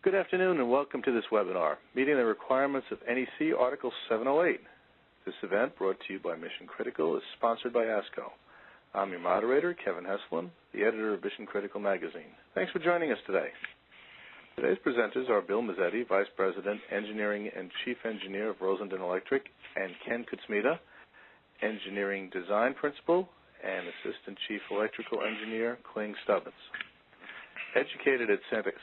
Good afternoon and welcome to this webinar, Meeting the Requirements of NEC Article 708. This event, brought to you by Mission Critical, is sponsored by ASCO. I'm your moderator, Kevin Heslin, the editor of Mission Critical magazine. Thanks for joining us today. Today's presenters are Bill Mazzetti, Vice President, Engineering and Chief Engineer of Rosendin Electric, and Ken Kutsmita, Engineering Design Principal and Assistant Chief Electrical Engineer, Kling Stubbins. Educated at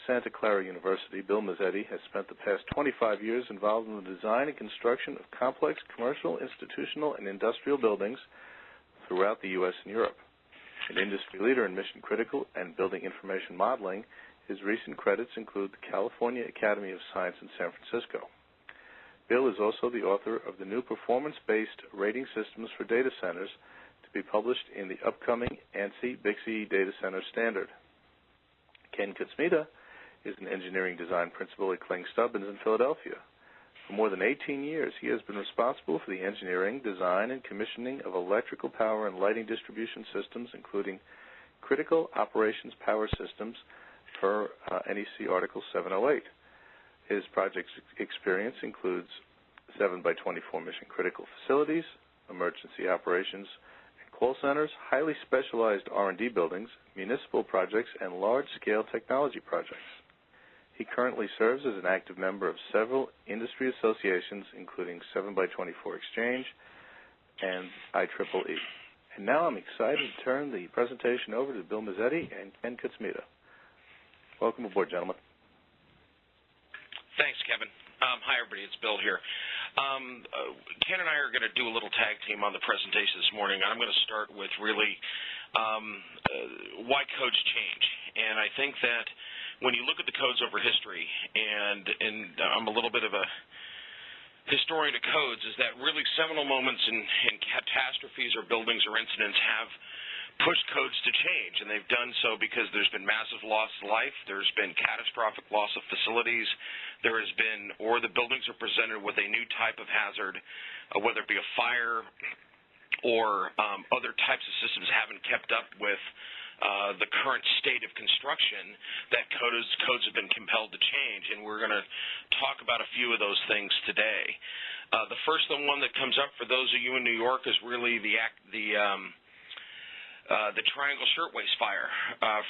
Santa Clara University, Bill Mazzetti has spent the past 25 years involved in the design and construction of complex commercial, institutional, and industrial buildings throughout the U.S. and Europe. An industry leader in mission critical and building information modeling, his recent credits include the California Academy of Science in San Francisco. Bill is also the author of the new performance-based rating systems for data centers to be published in the upcoming ANSI-BICSI Data Center Standard. Ken Kutsmita is an engineering design principal at Kling Stubbins in Philadelphia. For more than 18 years, he has been responsible for the engineering, design, and commissioning of electrical power and lighting distribution systems, including critical operations power systems per NEC Article 708. His project experience includes 7x24 mission-critical facilities, emergency operations call centers, highly specialized R&D buildings, municipal projects, and large-scale technology projects. He currently serves as an active member of several industry associations, including 7x24 Exchange and IEEE. And now I'm excited to turn the presentation over to Bill Mazzetti and Ken Kutsmita. Welcome aboard, gentlemen. Thanks, Kevin. Hi, everybody. It's Bill here. Ken and I are going to do a little tag team on the presentation this morning. I'm going to start with really why codes change. And I think that when you look at the codes over history, and I'm a little bit of a historian of codes, is that really seminal moments in catastrophes or buildings or incidents have pushed codes to change, and they've done so because there's been massive loss of life, there's been catastrophic loss of facilities, there has been, or the buildings are presented with a new type of hazard, whether it be a fire or other types of systems haven't kept up with the current state of construction, that codes have been compelled to change, and we're going to talk about a few of those things today. The first one that comes up for those of you in New York is really the Triangle Shirtwaist Fire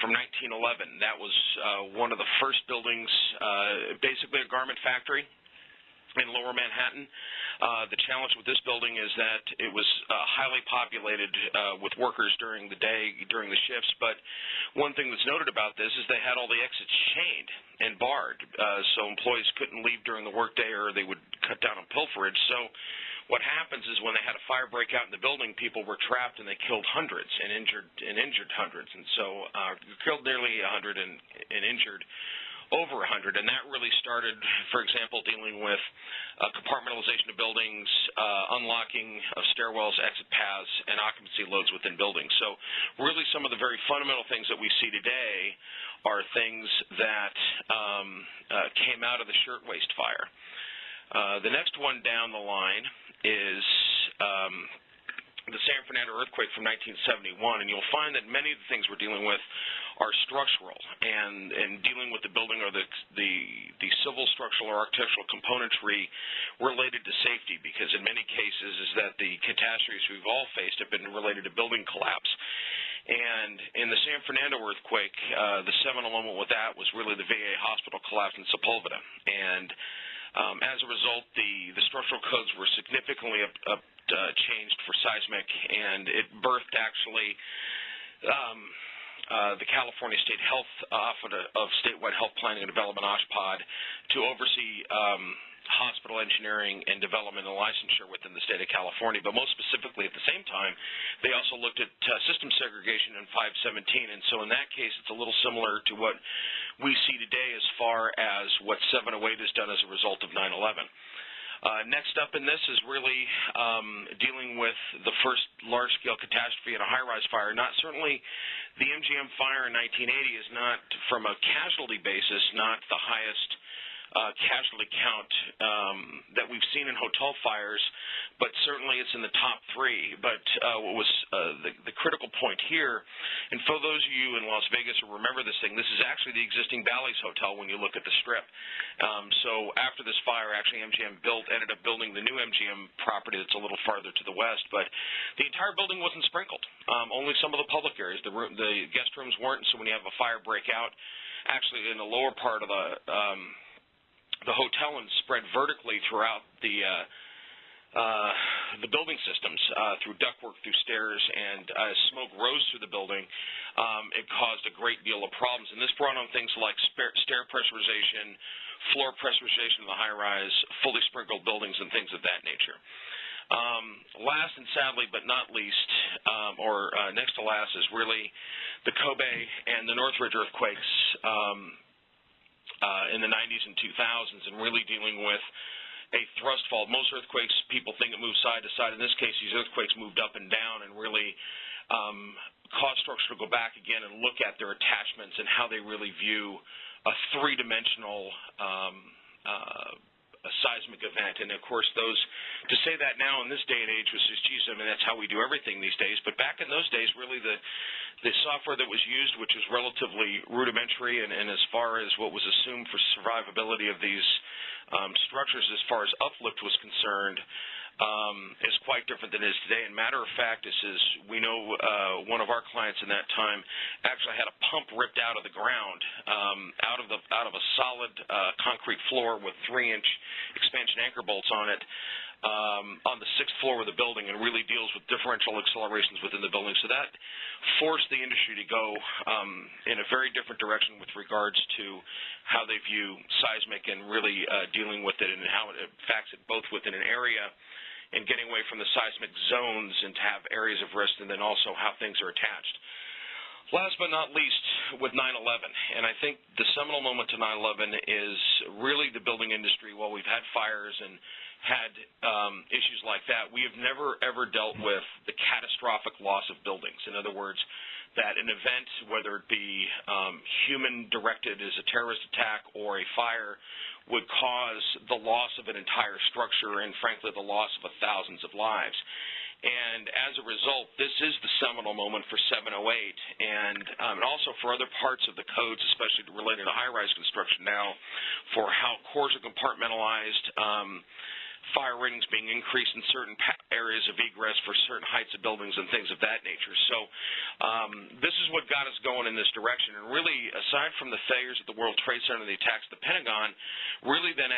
from 1911. That was one of the first buildings, basically a garment factory in Lower Manhattan. The challenge with this building is that it was highly populated with workers during the day, during the shifts, but one thing that's noted about this is they had all the exits chained and barred, so employees couldn't leave during the workday or they would cut down on pilferage. So what happens is when they had a fire break out in the building, people were trapped and they killed hundreds and injured hundreds. And so killed nearly 100 and injured over 100. And that really started, for example, dealing with compartmentalization of buildings, unlocking of stairwells, exit paths, and occupancy loads within buildings. So really some of the very fundamental things that we see today are things that came out of the Shirtwaist Fire. The next one down the line is the San Fernando earthquake from 1971, and you'll find that many of the things we're dealing with are structural and dealing with the building or the civil, structural, or architectural componentry related to safety, because in many cases is that the catastrophes we've all faced have been related to building collapse. And in the San Fernando earthquake, the seminal moment with that was really the VA hospital collapse in Sepulveda. And as a result, the structural codes were significantly changed for seismic, and it birthed actually the California State Health Office of Statewide Health Planning and Development, OSHPD, to oversee hospital engineering and development and licensure within the state of California. But most specifically, at the same time, they also looked at system segregation in 517. And so in that case, it's a little similar to what we see today as far as what 708 has done as a result of 9/11. Next up in this is really dealing with the first large-scale catastrophe at a high-rise fire. Not certainly the MGM fire in 1980 is not, from a casualty basis, not the highest casualty count that we've seen in hotel fires, but certainly it's in the top 3. But what was the critical point here, and for those of you in Las Vegas who remember this thing, this is actually the existing Bally's Hotel when you look at the Strip. So after this fire, actually MGM ended up building the new MGM property that's a little farther to the west, but the entire building wasn't sprinkled. Only some of the public areas. The guest rooms weren't, so when you have a fire break out, actually in the lower part of the hotel and spread vertically throughout the building systems, through ductwork, through stairs, and as smoke rose through the building, it caused a great deal of problems. And this brought on things like stair pressurization, floor pressurization of the high-rise, fully sprinkled buildings, and things of that nature. Last and sadly but not least, or next to last, is really the Kobe and the Northridge earthquakes in the 90s and 2000s, and really dealing with a thrust fault. Most earthquakes, people think it moves side to side. In this case, these earthquakes moved up and down and really caused structure to go back again and look at their attachments and how they really view a three-dimensional a seismic event. And, of course, to say that now in this day and age was just, geez, I mean, that's how we do everything these days. But back in those days, really the software that was used, which was relatively rudimentary and as far as what was assumed for survivability of these structures as far as uplift was concerned, is quite different than it is today. And matter of fact, we know one of our clients in that time actually had a pump ripped out of the ground, out of a solid concrete floor with 3-inch expansion anchor bolts on it, on the 6th floor of the building, and really deals with differential accelerations within the building. So that forced the industry to go in a very different direction with regards to how they view seismic and really dealing with it and how it affects it both within an area and getting away from the seismic zones and to have areas of risk, and then also how things are attached. Last but not least, with 9/11, and I think the seminal moment to 9/11 is really the building industry. While we've had fires and had issues like that, we have never, ever dealt with the catastrophic loss of buildings. In other words, that an event, whether it be human-directed as a terrorist attack or a fire, would cause the loss of an entire structure and, frankly, the loss of thousands of lives. And as a result, this is the seminal moment for 708 and also for other parts of the codes, especially related to high-rise construction now, for how cores are compartmentalized, fire ratings being increased in certain areas of egress for certain heights of buildings and things of that nature. So this is what got us going in this direction. And really, aside from the failures at the World Trade Center and the attacks at the Pentagon, really then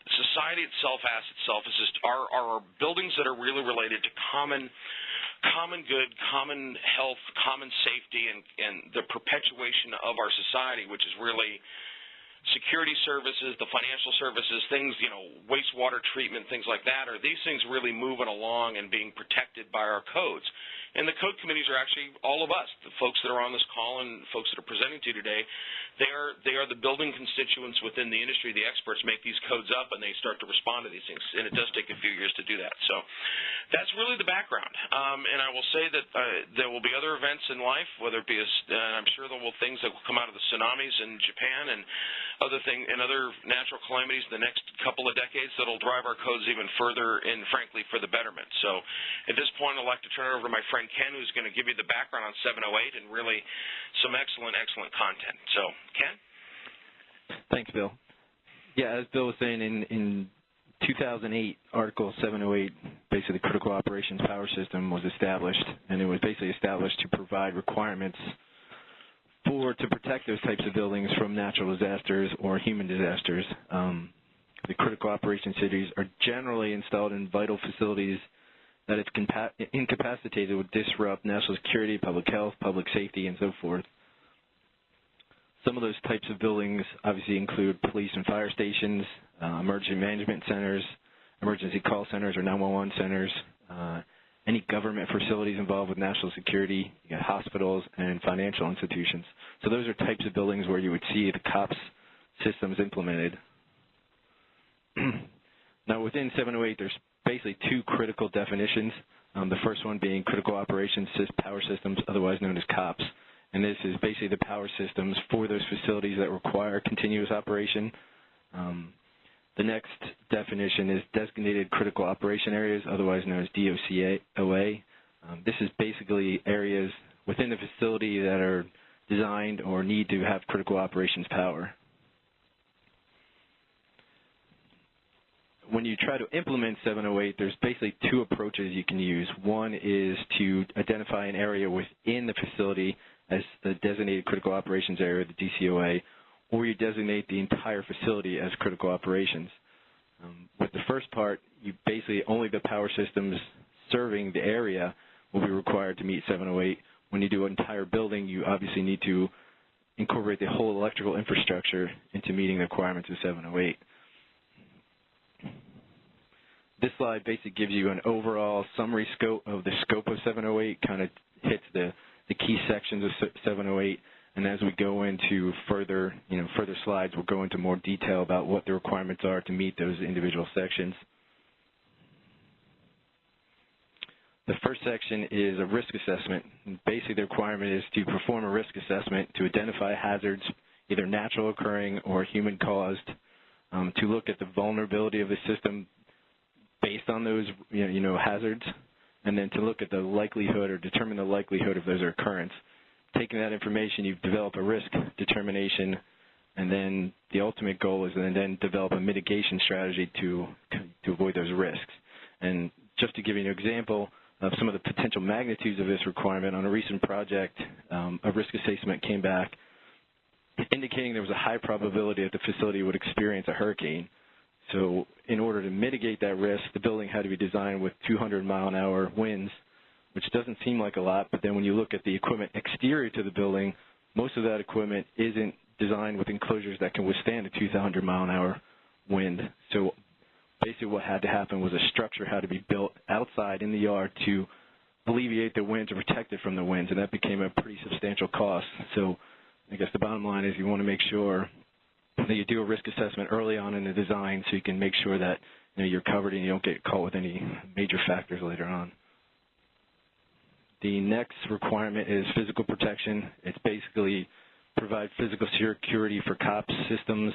society itself asked itself, are buildings that are really related to common good, common health, common safety, and the perpetuation of our society, which is really security services, the financial services, things, wastewater treatment, things like that, are these things really moving along and being protected by our codes? And the code committees are actually all of us, the folks that are on this call and folks that are presenting to you today. They are the building constituents within the industry. The experts make these codes up, and they start to respond to these things. And it does take a few years to do that. So that's really the background. And I will say that there will be other events in life, whether it be, I'm sure there will be things that will come out of the tsunamis in Japan and other natural calamities in the next couple of decades that will drive our codes even further and, frankly, for the betterment. So at this point, I'd like to turn it over to my friend Ken, who's going to give you the background on 708 and really some excellent content. So, Ken? Thanks, Bill. Yeah, as Bill was saying, in 2008, Article 708, basically the Critical Operations Power System, was established, and it was basically established to provide requirements to protect those types of buildings from natural disasters or human disasters. The critical operation cities are generally installed in vital facilities that it's incapacitated would disrupt national security, public health, public safety, and so forth. Some of those types of buildings obviously include police and fire stations, emergency management centers, emergency call centers or 911 centers, any government facilities involved with national security, you got hospitals and financial institutions. So those are types of buildings where you would see the COPS systems implemented. Now within 708, there's basically two critical definitions, the first one being critical operations power systems, otherwise known as COPS. And this is basically the power systems for those facilities that require continuous operation. The next definition is designated critical operation areas, otherwise known as DOCOA. This is basically areas within the facility that are designed or need to have critical operations power. When you try to implement 708, there's basically two approaches you can use. One is to identify an area within the facility as the designated critical operations area, the DCOA, or you designate the entire facility as critical operations. With the first part, you basically only the power systems serving the area will be required to meet 708. When you do an entire building, you obviously need to incorporate the whole electrical infrastructure into meeting the requirements of 708. This slide basically gives you an overall summary scope of the scope of 708, kind of hits the key sections of 708, and as we go into further slides, we'll go into more detail about what the requirements are to meet those individual sections. The first section is a risk assessment. Basically, the requirement is to perform a risk assessment to identify hazards, either natural occurring or human-caused, to look at the vulnerability of the system based on those hazards, and then to look at the likelihood or determine the likelihood of those occurrence. Taking that information, you develop a risk determination, and then the ultimate goal is then develop a mitigation strategy to avoid those risks. And just to give you an example of some of the potential magnitudes of this requirement, on a recent project, a risk assessment came back indicating there was a high probability that the facility would experience a hurricane. So in order to mitigate that risk, the building had to be designed with 200-mile-an-hour winds, which doesn't seem like a lot, but then when you look at the equipment exterior to the building, most of that equipment isn't designed with enclosures that can withstand a 200-mile-an-hour wind. So basically what had to happen was a structure had to be built outside in the yard to alleviate the winds or protect it from the winds, and that became a pretty substantial cost. So I guess the bottom line is you want to make sure that you do a risk assessment early on in the design so you can make sure that you're covered and you don't get caught with any major factors later on. The next requirement is physical protection. It's basically provide physical security for COPS systems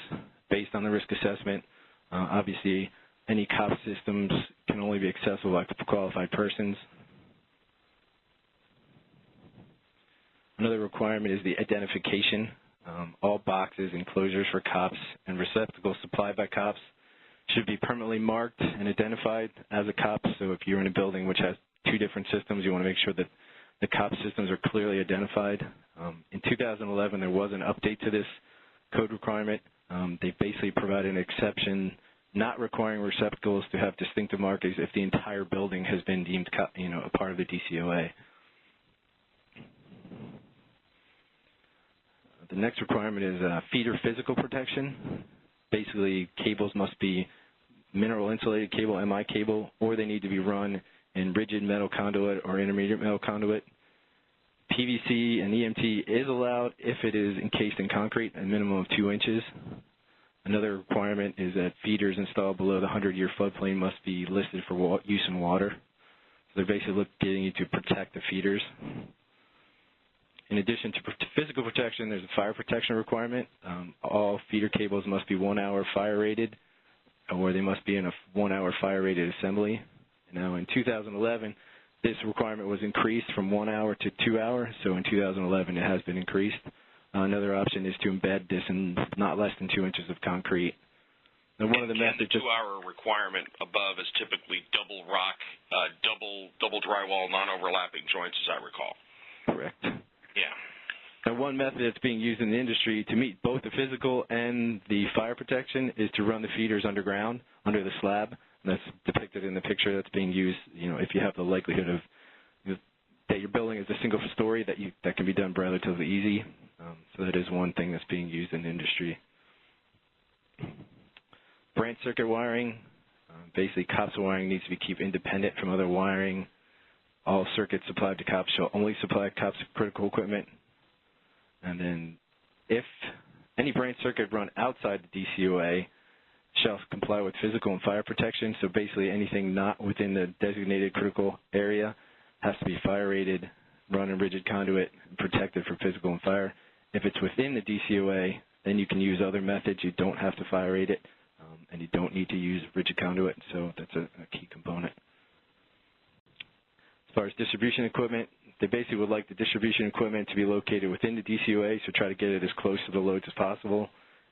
based on the risk assessment. Obviously, any COPS systems can only be accessible by qualified persons. Another requirement is the identification. All boxes, enclosures for COPS, and receptacles supplied by COPS should be permanently marked and identified as a COPS. So if you're in a building which has two different systems, you want to make sure that the COPS systems are clearly identified. In 2011, there was an update to this code requirement. They basically provided an exception not requiring receptacles to have distinctive markings if the entire building has been deemed a part of the DCOA. The next requirement is feeder physical protection. Basically, cables must be mineral insulated cable, MI cable, or they need to be run in rigid metal conduit or intermediate metal conduit. PVC and EMT is allowed if it is encased in concrete, a minimum of 2 inches. Another requirement is that feeders installed below the 100-year floodplain must be listed for use in water. So they're basically getting you to protect the feeders. In addition to physical protection, there's a fire protection requirement. All feeder cables must be 1 hour fire rated, or they must be in a 1 hour fire rated assembly. Now in 2011, this requirement was increased from 1 hour to 2 hours, so in 2011 it has been increased. Another option is to embed this in not less than 2 inches of concrete. Now, one of the methods, the 2 hour requirement above is typically double rock, double drywall, non-overlapping joints, as I recall. Correct. Yeah. Now, one method that's being used in the industry to meet both the physical and the fire protection is to run the feeders underground, under the slab. And that's depicted in the picture that's being used. If you have the likelihood of that your building is a single story, that can be done relatively easy. So that is one thing that's being used in the industry. Branch circuit wiring. Basically, COPS wiring needs to be kept independent from other wiring. All circuits supplied to COPS shall only supply COPS critical equipment. And then if any branch circuit run outside the DCOA shall comply with physical and fire protection. So basically anything not within the designated critical area has to be fire rated, run in rigid conduit, and protected for physical and fire. If it's within the DCOA, then you can use other methods. You don't have to fire rate it, and you don't need to use rigid conduit, so that's a key component. As far as distribution equipment, they basically would like the distribution equipment to be located within the DCOA, so try to get it as close to the loads as possible.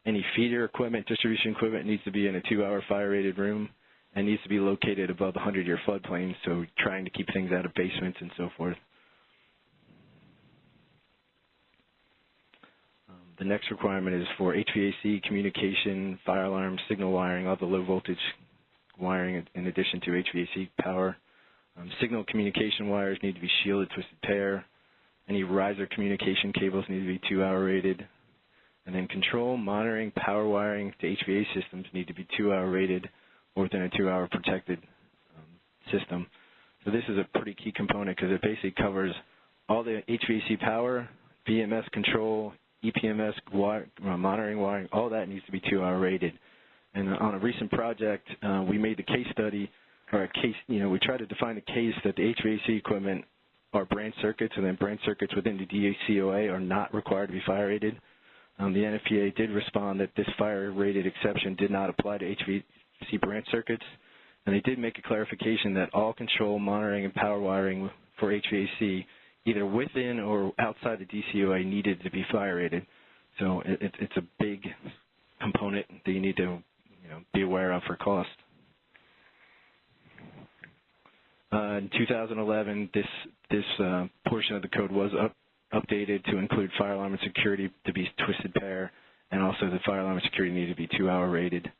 Any feeder equipment, distribution equipment, needs to be in a 2-hour fire-rated room and needs to be located above the 100-year floodplain, so trying to keep things out of basements and so forth. The next requirement is for HVAC, communication, fire alarm, signal wiring, all the low-voltage wiring in addition to HVAC power. Signal communication wires need to be shielded, twisted pair. Any riser communication cables need to be 2-hour rated. And then control, monitoring, power wiring to HVAC systems need to be 2-hour rated or within a 2-hour protected system. So this is a pretty key component because it basically covers all the HVAC power, VMS control, EPMS monitoring wiring, all that needs to be 2-hour rated. And on a recent project, we made the case study, or a case, we tried to define a case that the HVAC equipment are branch circuits, and then branch circuits within the DCOA are not required to be fire rated. The NFPA did respond that this fire rated exception did not apply to HVAC branch circuits, and they did make a clarification that all control, monitoring, and power wiring for HVAC, either within or outside the DCOA, needed to be fire rated. So it's a big component that you need to be aware of for cost. In 2011, this portion of the code was updated to include fire alarm and security to be twisted pair, and also the fire alarm and security needed to be 2-hour rated.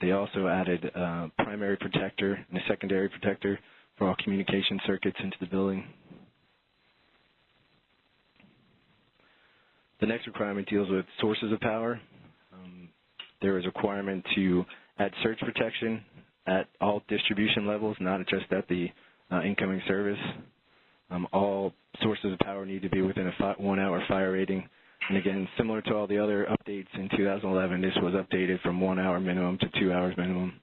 They also added a primary protector and a secondary protector for all communication circuits into the building. The next requirement deals with sources of power. There is a requirement to add surge protection at all distribution levels, not just at the incoming service. All sources of power need to be within a 1-hour fire rating. And again, similar to all the other updates in 2011, this was updated from 1 hour minimum to 2 hours minimum.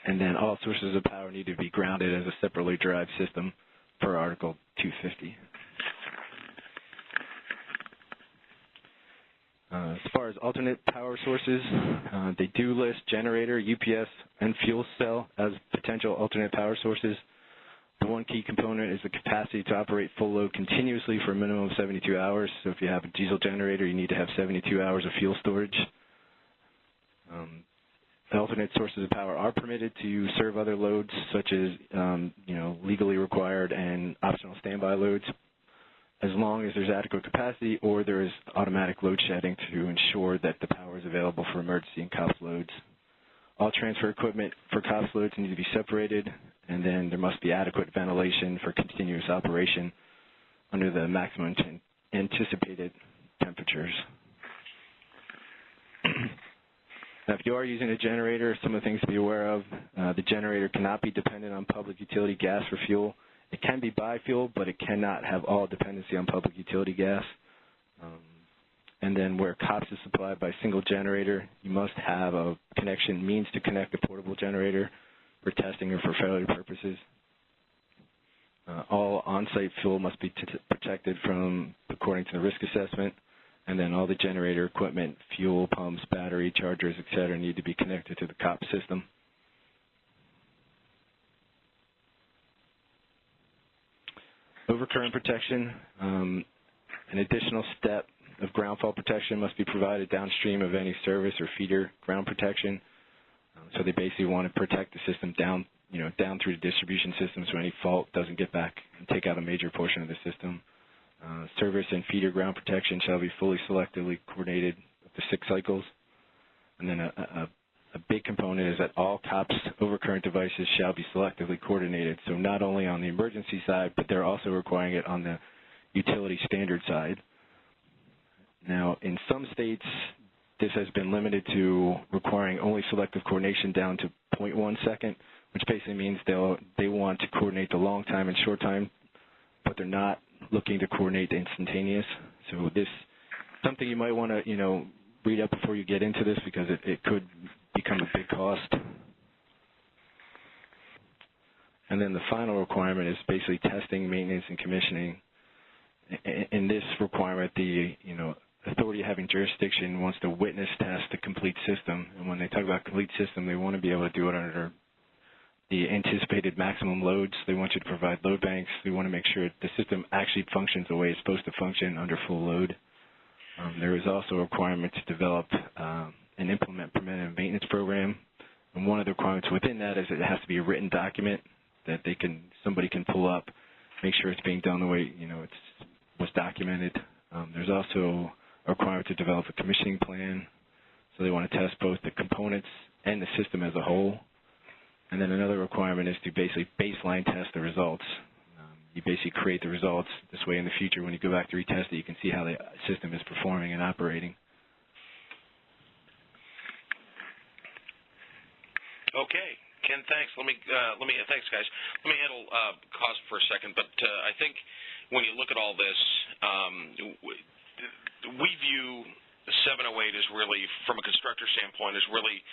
And then all sources of power need to be grounded as a separately derived system per Article 250. As far as alternate power sources, they do list generator, UPS, and fuel cell as potential alternate power sources. The one key component is the capacity to operate full load continuously for a minimum of 72 hours. So if you have a diesel generator, you need to have 72 hours of fuel storage. Alternate sources of power are permitted to serve other loads, such as legally required and optional standby loads, as long as there's adequate capacity or there is automatic load shedding to ensure that the power is available for emergency and COPS loads. All transfer equipment for COPS loads need to be separated, and then there must be adequate ventilation for continuous operation under the maximum anticipated temperatures. Now, if you are using a generator, some of the things to be aware of, the generator cannot be dependent on public utility gas for fuel. It can be biofuel, but it cannot have all dependency on public utility gas. And then where COPS is supplied by a single generator, you must have a means to connect a portable generator for testing or for failure purposes. All on-site fuel must be protected according to the risk assessment. And then all the generator equipment, fuel pumps, battery, chargers, et cetera, need to be connected to the COPS system. Overcurrent protection, an additional step of ground fault protection must be provided downstream of any service or feeder ground protection. So they basically want to protect the system down through the distribution system so any fault doesn't get back and take out a major portion of the system. Service and feeder ground protection shall be fully selectively coordinated up to 6 cycles. And then a big component is that all COPS overcurrent devices shall be selectively coordinated. So not only on the emergency side, but they're also requiring it on the utility standard side. Now, in some states, this has been limited to requiring only selective coordination down to 0.1 second, which basically means they want to coordinate the long time and short time, but they're not looking to coordinate the instantaneous. So this something you might want to read up before you get into this, because it could become a big cost. And then the final requirement is basically testing, maintenance, and commissioning. In this requirement, authority having jurisdiction wants to witness test the complete system. And when they talk about complete system, they want to be able to do it under the anticipated maximum loads. They want you to provide load banks. They want to make sure the system actually functions the way it's supposed to function under full load. There is also a requirement to develop and implement preventative maintenance program. And one of the requirements within that is it has to be a written document that somebody can pull up, make sure it's being done the way it was documented. There's also a requirement to develop a commissioning plan. So they want to test both the components and the system as a whole. And then another requirement is to basically baseline test the results. You basically create the results. This way in the future when you go back to retest it, you can see how the system is performing and operating. Okay, Ken, thanks. Thanks, guys. Let me handle cost for a second. But I think when you look at all this, we view 708 as really, from a constructor standpoint, as really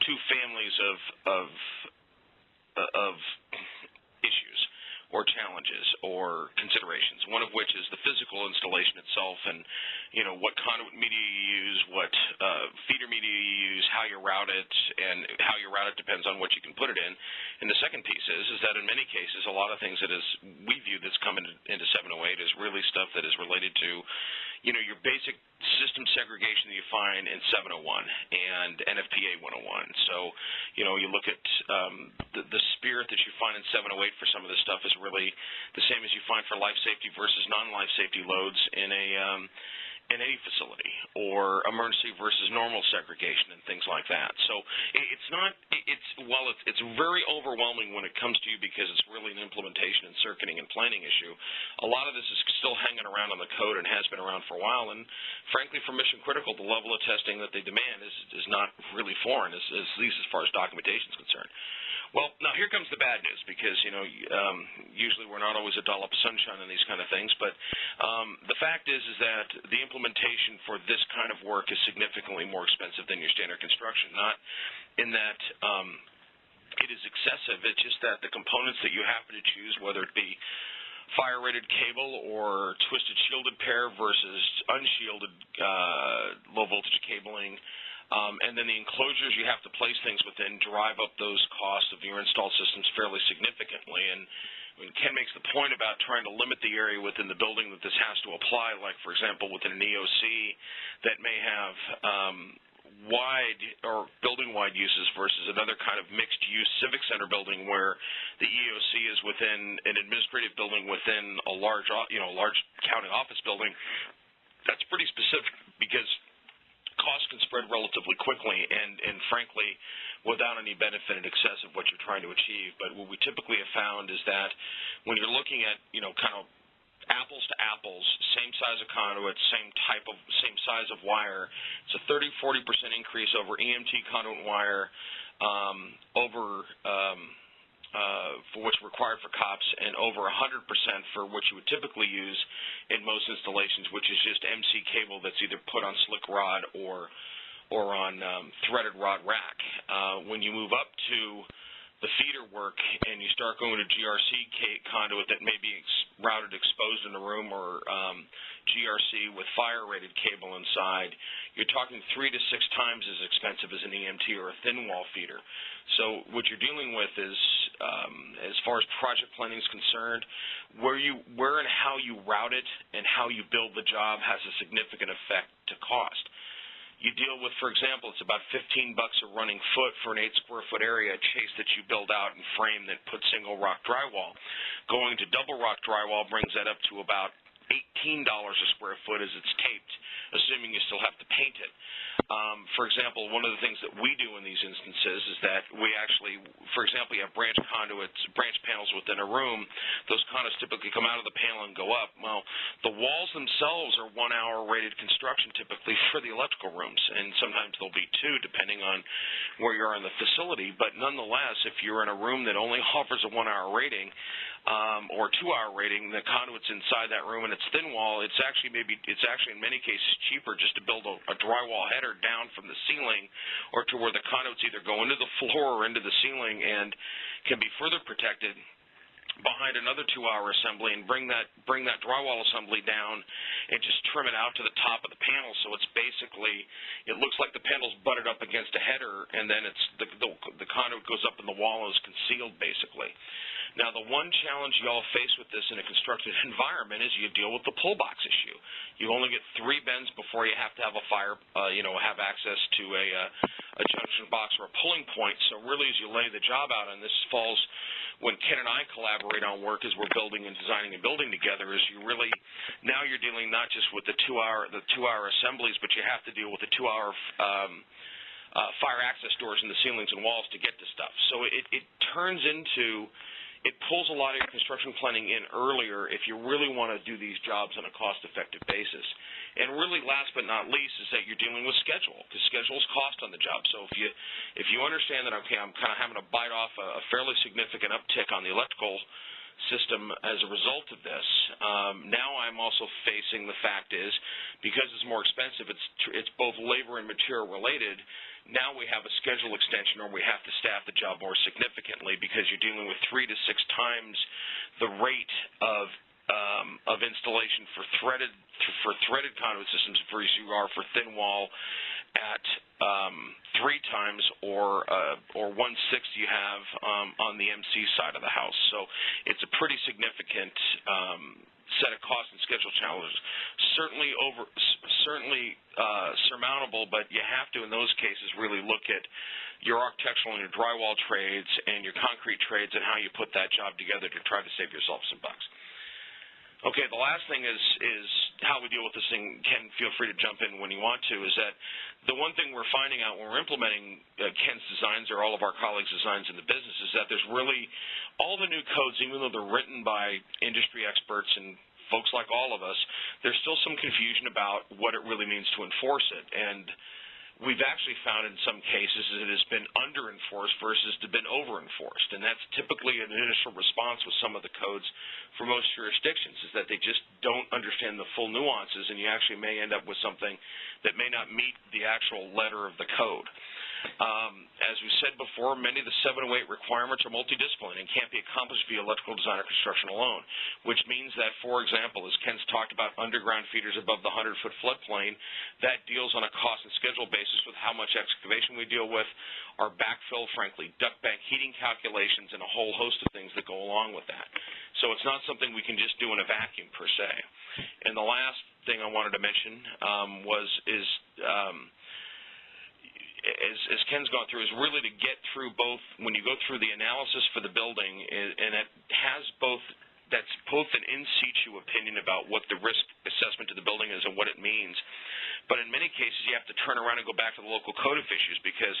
two families of issues or challenges or considerations, one of which is the physical installation itself and, what conduit media you use, what feeder media you use, how you route it, and how you route it depends on what you can put it in. And the second piece is that in many cases, a lot of things that we view that's come into 708 is really stuff that is related to, your basic system segregation that you find in 701 and NFPA 101. So, you look at the spirit that you find in 708 for some of this stuff is really the same as you find for life safety versus non-life safety loads in any facility, or emergency versus normal segregation and things like that. So it's very overwhelming when it comes to you because it's really an implementation and circuiting and planning issue. A lot of this is still hanging around on the code and has been around for a while, and frankly for mission critical, the level of testing that they demand is not really foreign, at least as far as documentation is concerned. Well, now here comes the bad news because, usually we're not always a dollop of sunshine in these kind of things, but the fact is that the implementation for this kind of work is significantly more expensive than your standard construction, not in that it is excessive. It's just that the components that you happen to choose, whether it be fire-rated cable or twisted shielded pair versus unshielded low-voltage cabling, and then the enclosures you have to place things within drive up those costs of your installed systems fairly significantly. And when Ken makes the point about trying to limit the area within the building that this has to apply, like, for example, within an EOC that may have wide or building-wide uses versus another kind of mixed-use civic center building where the EOC is within an administrative building within a large county office building, that's pretty specific because costs can spread relatively quickly and frankly, without any benefit in excess of what you're trying to achieve. But what we typically have found is that when you're looking at, kind of apples to apples, same size of conduit, same size of wire, it's a 30-40% increase over EMT conduit wire for what's required for COPS, and over 100% for what you would typically use in most installations, which is just MC cable that's either put on slick rod or on threaded rod rack. When you move up to the feeder work and you start going to GRC conduit that may be routed exposed in the room or GRC with fire-rated cable inside, you're talking 3 to 6 times as expensive as an EMT or a thin wall feeder. So what you're dealing with is, as far as project planning is concerned, where and how you route it and how you build the job has a significant effect to cost. You deal with, for example, it's about $15 a running foot for an 8-square-foot area chase that you build out and frame that puts single rock drywall. Going to double rock drywall brings that up to about $18 a square foot as it's taped, assuming you still have to paint it. For example, one of the things that we do in these instances is that we actually, for example, you have branch panels within a room. Those conduits typically come out of the panel and go up. Well, the walls themselves are 1-hour rated construction typically for the electrical rooms, and sometimes there'll be 2 depending on where you are in the facility. But nonetheless, if you're in a room that only offers a 1-hour rating, or 2-hour rating, the conduit's inside that room and it's thin wall, it's actually in many cases cheaper just to build a drywall header down from the ceiling, or to where the conduits either go into the floor or into the ceiling and can be further protected behind another 2-hour assembly and bring that drywall assembly down and just trim it out to the top of the panel, so it's basically, it looks like the panel's butted up against a header, and then it's the conduit goes up in the wall and is concealed basically. Now, the one challenge you all face with this in a constructed environment is you deal with the pull box issue. You only get 3 bends before you have to have a fire, have access to a junction box or a pulling point. So really, as you lay the job out, and this falls when Ken and I collaborate on work as we're building and designing and building together, is you really, now you're dealing not just with the 2-hour assemblies, but you have to deal with the 2-hour fire access doors in the ceilings and walls to get to stuff. So it turns into, it pulls a lot of your construction planning in earlier if you really want to do these jobs on a cost-effective basis. And really, last but not least, is that you're dealing with schedule, because schedule is cost on the job. So if you understand that, okay, I'm kind of having to bite off a fairly significant uptick on the electrical system as a result of this, now I'm also facing the fact is, because it's more expensive, it's both labor and material related. Now we have a schedule extension, or we have to staff the job more significantly, because you're dealing with 3 to 6 times the rate of installation for threaded conduit systems versus you are for thin wall at 3 times or 1/6 you have on the MC side of the house. So it's a pretty significant set of cost and schedule challenges. Certainly surmountable, but you have to, in those cases, really look at your architectural and your drywall trades and your concrete trades and how you put that job together to try to save yourself some bucks. Okay, the last thing is how we deal with this thing. Ken, feel free to jump in when you want to, is that the one thing we're finding out when we're implementing Ken's designs or all of our colleagues' designs in the business is that there's really, all the new codes, even though they're written by industry experts and folks like all of us, there's still some confusion about what it really means to enforce it. And we've actually found in some cases that it has been under-enforced versus been over-enforced, and that's typically an initial response with some of the codes for most jurisdictions, is that they just don't understand the full nuances, and you actually may end up with something that may not meet the actual letter of the code. As we said before, many of the 708 requirements are multidisciplinary and can't be accomplished via electrical design or construction alone, which means that, for example, as Ken's talked about underground feeders above the 100-foot floodplain, that deals on a cost and schedule basis with how much excavation we deal with, our backfill, frankly, duct bank heating calculations, and a whole host of things that go along with that. So it's not something we can just do in a vacuum, per se. And the last thing I wanted to mention as Ken's gone through, is really to get through both, when you go through the analysis for the building, and it has that's both an in situ opinion about what the risk assessment to the building is and what it means, but in many cases you have to turn around and go back to the local code issues, because,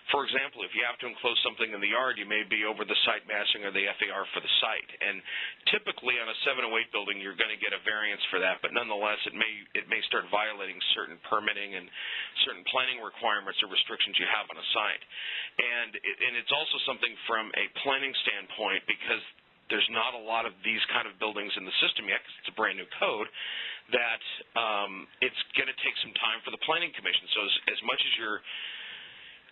for example, if you have to enclose something in the yard, you may be over the site massing or the FAR for the site, and typically on a 708 building you're going to get a variance for that, but nonetheless it may start violating certain permitting and certain planning requirements or restrictions you have on a site. And it's also something from a planning standpoint, because there's not a lot of these kind of buildings in the system yet, because it's a brand new code, that it's going to take some time for the planning commission. So as much as you're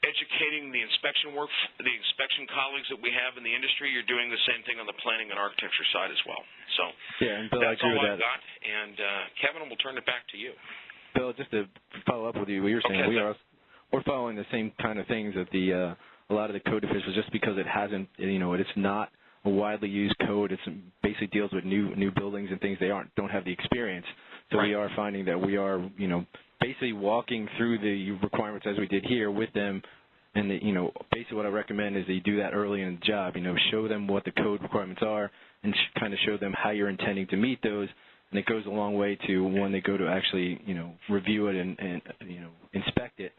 educating the inspection colleagues that we have in the industry, you're doing the same thing on the planning and architecture side as well. So yeah, and Bill, that's I agree all with I've got. And Kevin, we'll turn it back to you. Bill, just to follow up with you, what you're saying, okay, we're following the same kind of things that a lot of the code officials, just because it hasn't, it's not a widely used code. It basically deals with new buildings and things they don't have the experience. So right. We are finding that we are, basically walking through the requirements as we did here with them. And basically what I recommend is that you do that early in the job. Show them what the code requirements are and kind of show them how you're intending to meet those. And it goes a long way to when they go to actually, review it and inspect it,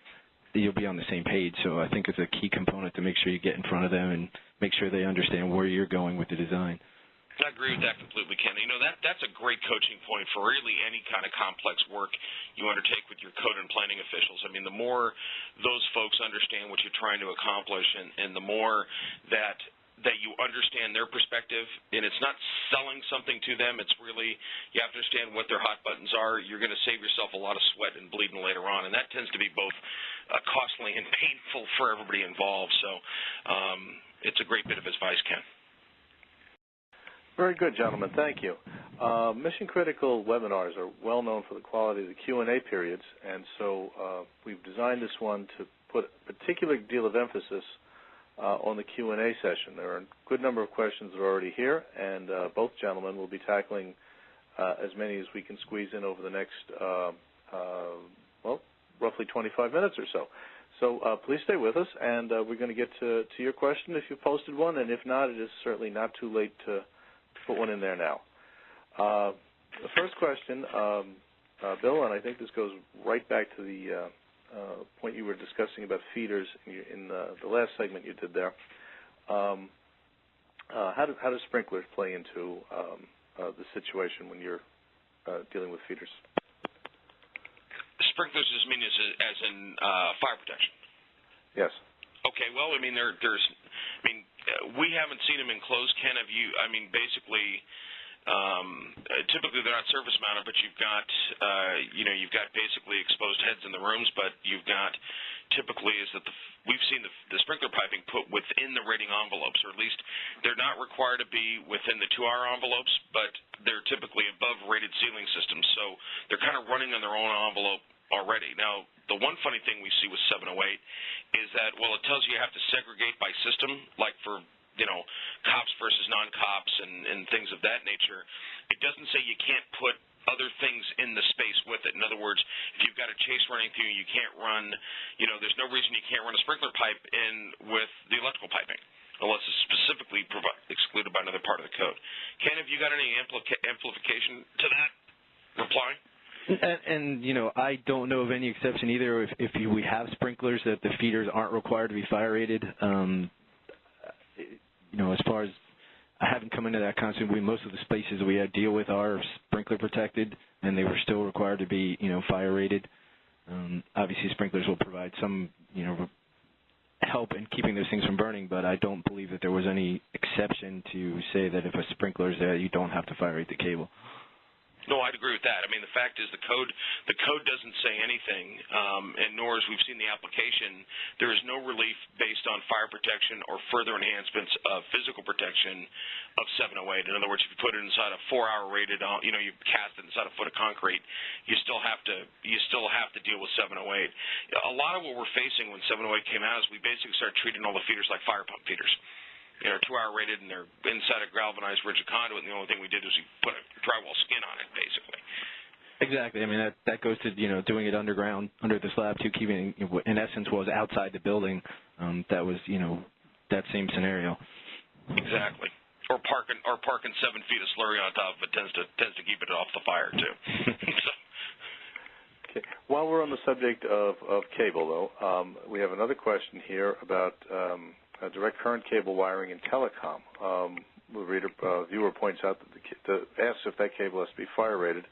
you'll be on the same page. So I think it's a key component to make sure you get in front of them and make sure they understand where you're going with the design. I agree with that completely, Ken. That's a great coaching point for really any kind of complex work you undertake with your code and planning officials. I mean, the more those folks understand what you're trying to accomplish, and the more that you understand their perspective, and it's not selling something to them, it's really, you have to understand what their hot buttons are. You're going to save yourself a lot of sweat and bleeding later on, and that tends to be both costly and painful for everybody involved. So it's a great bit of advice, Ken. Very good, gentlemen. Thank you. Mission critical webinars are well known for the quality of the Q&A periods, and so we've designed this one to put a particular deal of emphasis on the Q&A session. There are a good number of questions that are already here, and both gentlemen will be tackling as many as we can squeeze in over the next, well, roughly 25 minutes or so. So please stay with us, and we're going to get to your question if you posted one, and if not, it is certainly not too late to put one in there now. The first question, Bill, and I think this goes right back to the point you were discussing about feeders in the last segment you did there. How do sprinklers play into the situation when you're dealing with feeders? Sprinklers as in fire protection? Yes. Okay, well, I mean, we haven't seen them enclosed. Ken, have you? I mean, basically, typically they're not surface mounted, but you've got, you've got basically exposed heads in the rooms, but you've got typically is that we've seen the sprinkler piping put within the rating envelopes, or at least they're not required to be within the 2-hour envelopes, but they're typically above rated ceiling systems, so they're kind of running on their own envelope already. Now, the one funny thing we see with 708 is that, well, it tells you have to segregate by system, like for, cops versus non-cops and things of that nature. It doesn't say you can't put other things in the space with it. In other words, if you've got a chase running through, you can't run, there's no reason you can't run a sprinkler pipe in with the electrical piping, unless it's specifically excluded by another part of the code. Ken, have you got any amplification to that reply? And I don't know of any exception either. If we have sprinklers that the feeders aren't required to be fire rated, as far as I haven't come into that concept, most of the spaces we deal with are sprinkler protected, and they were still required to be, fire rated. Obviously, sprinklers will provide some, help in keeping those things from burning, but I don't believe that there was any exception to say that if a sprinkler is there, you don't have to fire rate the cable. No, I'd agree with that. I mean, the fact is the code doesn't say anything, and nor as we've seen the application, there is no relief based on fire protection or further enhancements of physical protection of 708. In other words, if you put it inside a 4-hour rated, you cast it inside a foot of concrete, you still have to deal with 708. A lot of what we're facing when 708 came out is we basically started treating all the feeders like fire pump feeders. They're 2-hour rated, and they're inside a galvanized rigid conduit, and the only thing we did was we put a drywall skin on it, basically. Exactly. I mean, that goes to, doing it underground, under the slab, too, keeping, in essence, was outside the building. That was, that same scenario. Exactly. Or parking 7 feet of slurry on top of it tends to keep it off the fire, too. Okay. While we're on the subject of cable, though, we have another question here about direct current cable wiring in telecom. The viewer points out that asks if that cable has to be fire rated,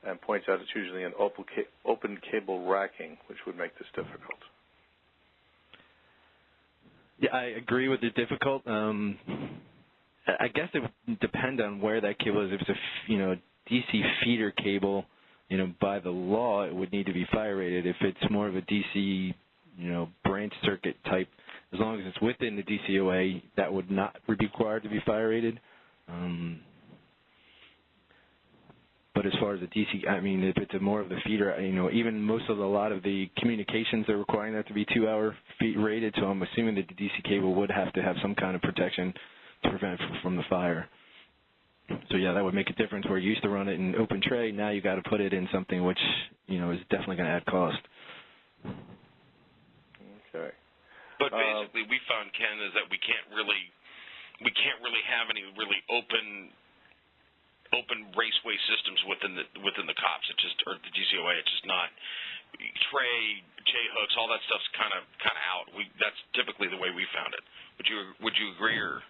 and points out it's usually an open cable racking, which would make this difficult. Yeah, I agree with the difficult. I guess it would depend on where that cable is. If it's a DC feeder cable, by the law, it would need to be fire rated. If it's more of a DC, branch circuit type, as long as it's within the DCOA, that would not be required to be fire rated. But as far as the DC, I mean, if it's more of the feeder, even a lot of the communications are requiring that to be 2-hour rated, so I'm assuming that the DC cable would have to have some kind of protection to prevent from the fire. So yeah, that would make a difference. Where you used to run it in open tray, now you got to put it in something which, is definitely going to add cost. Okay. But basically, we found, Ken, is that we can't really have any really open raceway systems within the cops. It just, or the DCOA. It's just not tray, J hooks, all that stuff's kind of out. That's typically the way we found it. Would you agree or?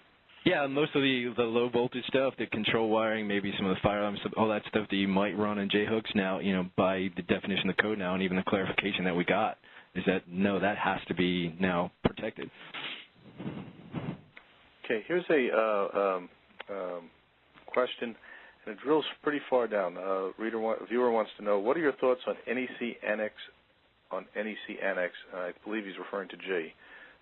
Yeah, most of the low voltage stuff, the control wiring, maybe some of the fire alarms, all that stuff that you might run in J hooks now, by the definition of the code now, and even the clarification that we got, is that, no, that has to be now protected. Okay, here's a question, and it drills pretty far down. Viewer wants to know, what are your thoughts on NEC Annex, I believe he's referring to G,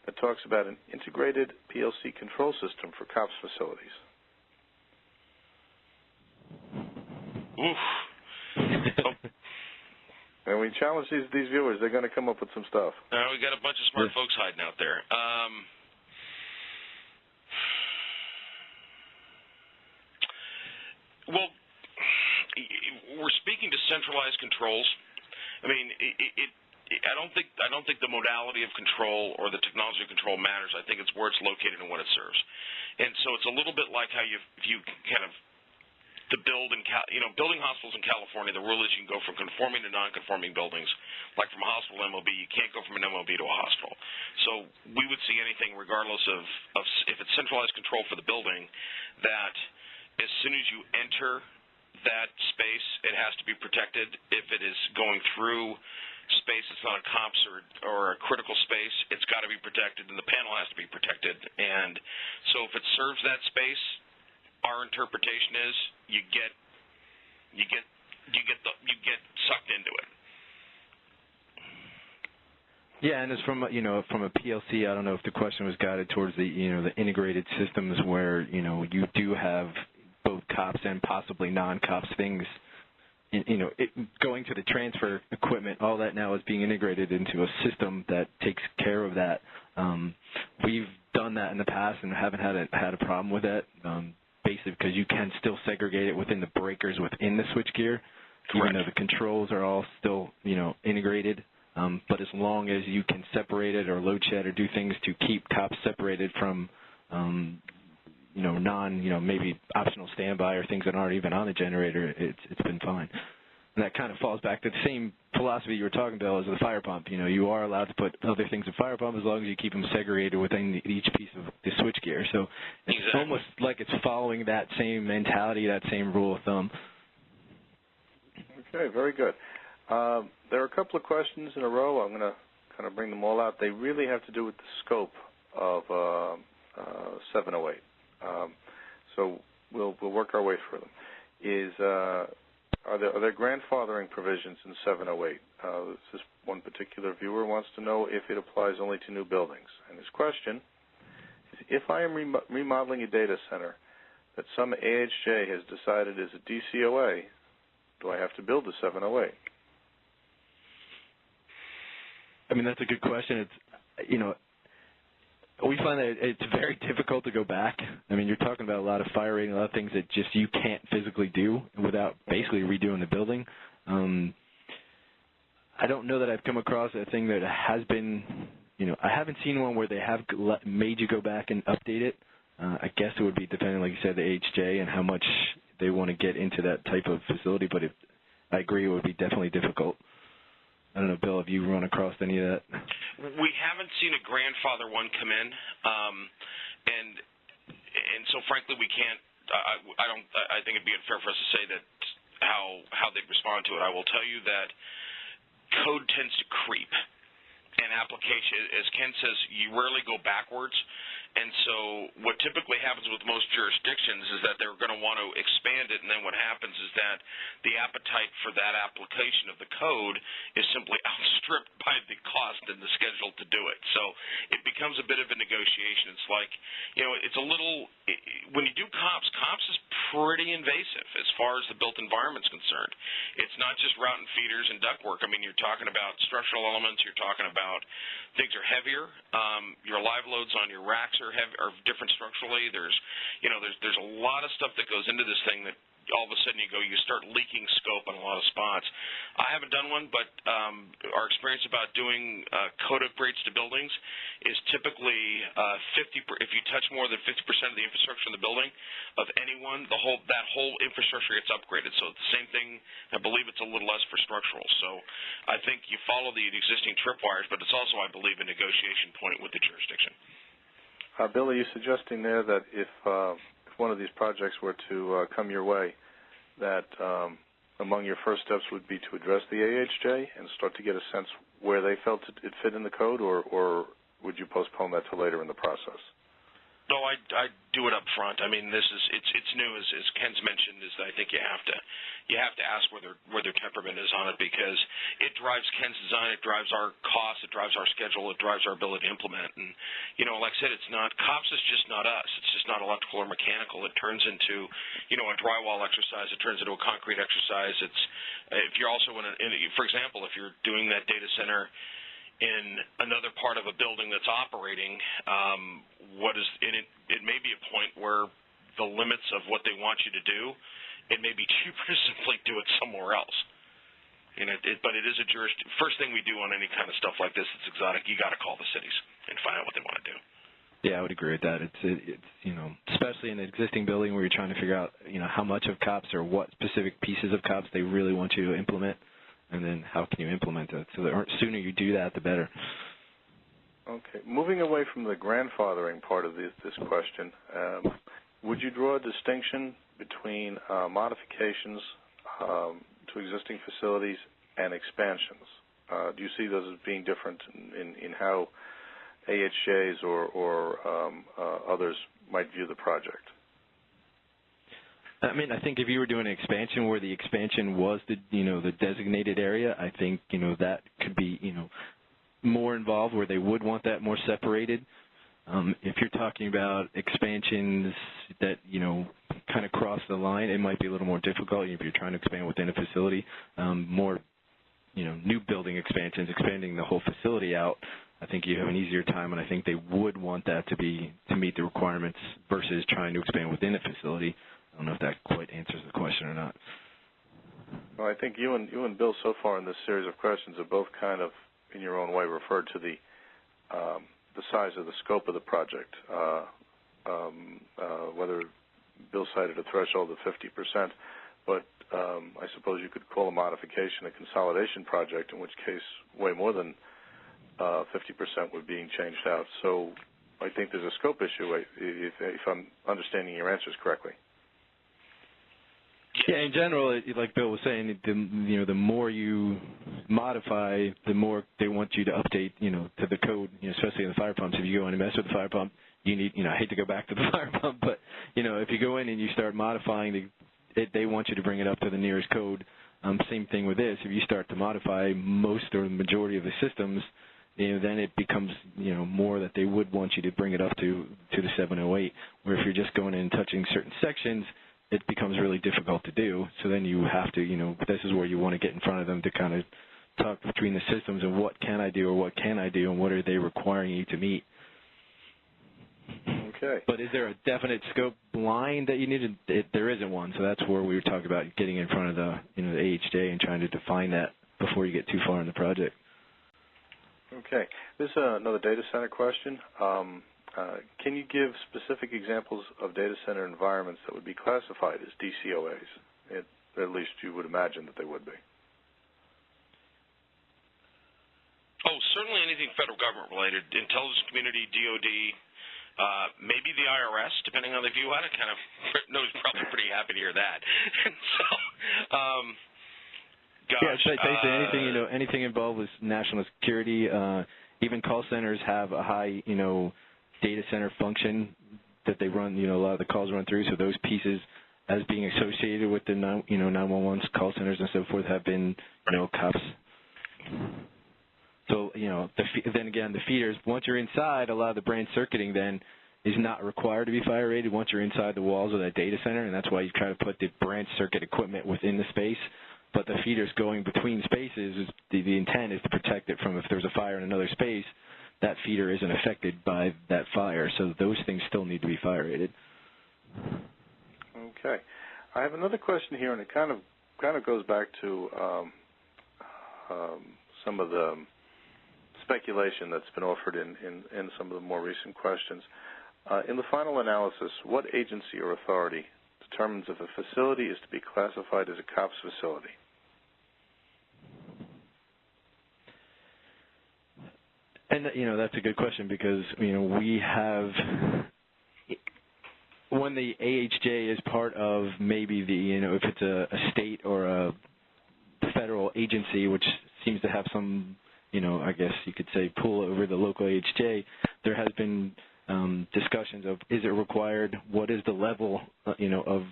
that talks about an integrated PLC control system for COPS facilities? Oof. And we challenge these viewers, they're going to come up with some stuff. We got a bunch of smart folks hiding out there. Well, we're speaking to centralized controls. I mean, I don't think the modality of control or the technology of control matters. I think it's where it's located and what it serves. And so it's a little bit like how if you kind of to build building hospitals in California, the rule is you can go from conforming to non-conforming buildings. Like from a hospital to MOB, you can't go from an MOB to a hospital. So we would see anything, regardless of if it's centralized control for the building, that as soon as you enter that space, it has to be protected. If it is going through space that's not a COPS or a critical space, it's got to be protected, and the panel has to be protected. And so if it serves that space, our interpretation is you get sucked into it. Yeah, and it's from a PLC. I don't know if the question was guided towards the the integrated systems where you do have both COPS and possibly non-COPS things. Going to the transfer equipment, all that now is being integrated into a system that takes care of that. We've done that in the past and haven't had a problem with that. Basically, because you can still segregate it within the breakers within the switchgear, even though the controls are all still integrated. But as long as you can separate it or load shed or do things to keep COPS separated from maybe optional standby or things that aren't even on the generator, it's been fine. And that kind of falls back to the same philosophy you were talking about as the fire pump. You are allowed to put other things in fire pump as long as you keep them segregated within each piece of the switchgear. So it's almost like it's following that same mentality, that same rule of thumb. Okay, very good. There are a couple of questions in a row. I'm going to kind of bring them all out. They really have to do with the scope of 708. So we'll work our way through them. Are there grandfathering provisions in 708? This one particular viewer wants to know if it applies only to new buildings. And his question is, if I am remodeling a data center that some AHJ has decided is a DCOA, do I have to build a 708? I mean, that's a good question. It's, we find that it's very difficult to go back. I mean, you're talking about a lot of fire rating, a lot of things that just you can't physically do without basically redoing the building. I don't know that I've come across a thing that has been, I haven't seen one where they have made you go back and update it. I guess it would be depending, like you said, the AHJ and how much they want to get into that type of facility. But I agree, it would be definitely difficult. I don't know, Bill, have you run across any of that? We haven't seen a grandfather one come in, and so frankly, we can't. I think it'd be unfair for us to say that how they'd respond to it. I will tell you that code tends to creep, and application, as Ken says, you rarely go backwards. And so what typically happens with most jurisdictions is that they're going to want to expand it, and then what happens is that the appetite for that application of the code is simply outstripped by the cost and the schedule to do it. So it becomes a bit of a negotiation. It's like, it's a little – when you do COPS is pretty invasive as far as the built environment is concerned. It's not just route and feeders and ductwork. I mean, you're talking about structural elements. You're talking about things are heavier. Your live loads on your racks are different structurally. There's a lot of stuff that goes into this thing that all of a sudden you start leaking scope on a lot of spots. I haven't done one, but our experience about doing code upgrades to buildings is typically 50. If you touch more than 50% of the infrastructure in the building of anyone, that whole infrastructure gets upgraded. So it's the same thing. I believe it's a little less for structural. So I think you follow the existing tripwires, but it's also, I believe, a negotiation point with the jurisdiction. Bill, are you suggesting there that if one of these projects were to come your way, that among your first steps would be to address the AHJ and start to get a sense where they felt it fit in the code, or would you postpone that to later in the process? No, I do it up front. I mean, it's new, as Ken's mentioned. Is that I think you have to ask where their temperament is on it, because it drives Ken's design, it drives our costs, it drives our schedule, it drives our ability to implement. And like I said, it's not COPS is just not us. It's just not electrical or mechanical. It turns into a drywall exercise. It turns into a concrete exercise. It's if you're also for example, if you're doing that data center in another part of a building that's operating, it may be a point where the limits of what they want you to do, it may be cheaper to simply do it somewhere else. But it is a first thing we do on any kind of stuff like this that's exotic, you got to call the cities and find out what they want to do. Yeah, I would agree with that. It's especially in an existing building where you're trying to figure out how much of COPS or what specific pieces of COPS they really want you to implement. And then how can you implement it? So the sooner you do that, the better. Okay. Moving away from the grandfathering part of this question, would you draw a distinction between modifications to existing facilities and expansions? Do you see those as being different in how AHJs or others might view the project? I mean, I think if you were doing an expansion where the expansion was the designated area, I think that could be more involved, where they would want that more separated. If you're talking about expansions that kind of cross the line, it might be a little more difficult if you're trying to expand within a facility. More new building expansions, expanding the whole facility out, I think you have an easier time, and I think they would want that to meet the requirements versus trying to expand within a facility. I don't know if that quite answers the question or not. Well, I think you and Bill so far in this series of questions have both kind of, in your own way, referred to the size of the scope of the project. Whether Bill cited a threshold of 50%, but I suppose you could call a modification a consolidation project, in which case way more than 50% would be changed out. So I think there's a scope issue, if I'm understanding your answers correctly. Yeah, in general, like Bill was saying, the more you modify, the more they want you to update, to the code, especially in the fire pumps. If you go in and mess with the fire pump, you need, I hate to go back to the fire pump, but, if you go in and you start modifying they want you to bring it up to the nearest code. Same thing with this. If you start to modify most or the majority of the systems, then it becomes, more that they would want you to bring it up to the 708, where if you're just going in and touching certain sections, it becomes really difficult to do. So then you have to, this is where you want to get in front of them to kind of talk between the systems and what can I do or what can I do and what are they requiring you to meet. Okay. But is there a definite scope line that you need? There isn't one. So that's where we were talking about getting in front of the, the AHJ and trying to define that before you get too far in the project. Okay. This is another data center question. Can you give specific examples of data center environments that would be classified as DCOAs? At least you would imagine that they would be. Oh, certainly anything federal government related, intelligence community, DOD, maybe the IRS, depending on the view on it. Kind of knows probably pretty happy to hear that. So, gosh, yeah, basically anything involved with national security. Even call centers have a high, data center function that they run, a lot of the calls run through. So those pieces, as being associated with the 911 call centers and so forth, have been, COPS. So, then again, the feeders, once you're inside, a lot of the branch circuiting then is not required to be fire rated once you're inside the walls of that data center, and that's why you try to put the branch circuit equipment within the space. But the feeders going between spaces, the intent is to protect it from if there's a fire in another space, that feeder isn't affected by that fire. So those things still need to be fire rated. Okay. I have another question here, and it kind of goes back to some of the speculation that's been offered in some of the more recent questions. In the final analysis, what agency or authority determines if a facility is to be classified as a COPS facility? And, that's a good question because, we have, when the AHJ is part of maybe the, if it's a state or a federal agency, which seems to have some, I guess you could say pull over the local AHJ, there has been discussions of is it required, what is the level, of